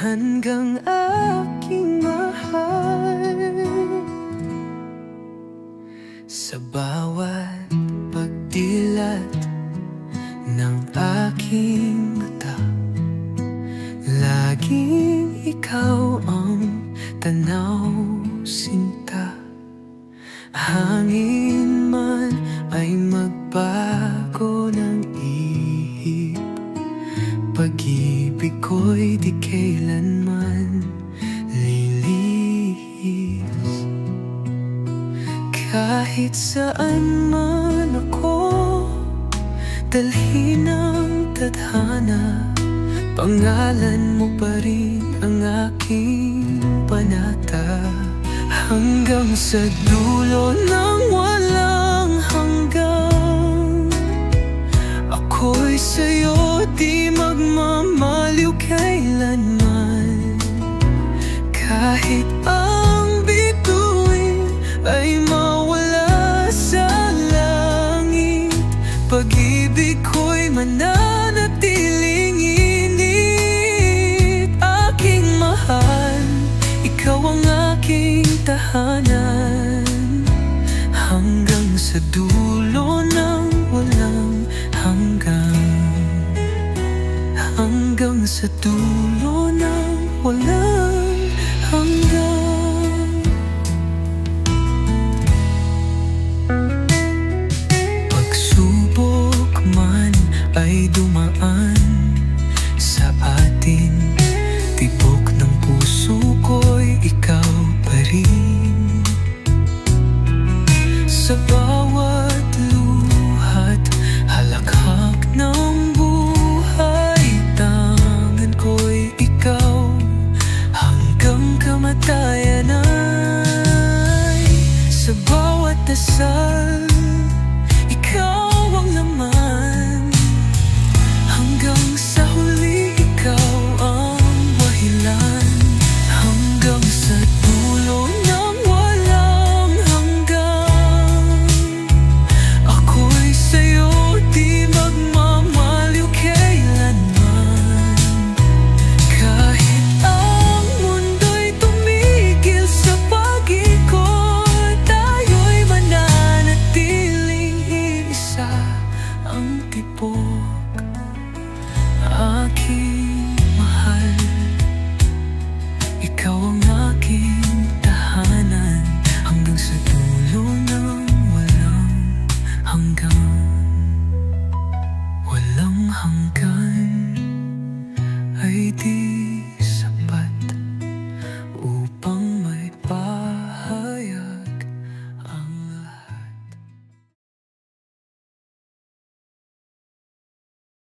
hanggang aking mahal. Sa bawat pagdilat ng aking mata, laging ikaw ang tanaw, sinta. Hangin man ay magbago ng ihip, pag-ibig ko'y di kailanman lilihis. Kahit saan man ako dalhin ng tadhana, pangalan mo pa rin ang aking panata. Hanggang sa dulo ng walang hanggan, ako'y sa'yo di magmamaliw kailanman. Kahit ang bituin ay mawala sa langit, pag-ibig ko'y mananatiling init. Aking mahal, ikaw ang aking tahanan, hanggang sa dulo ng walang hanggan. Hanggang sa dulo ng walang hanggan. Pagsubok man ay dumaan sa atin, tibok ng puso ko'y ikaw pa rin. Sa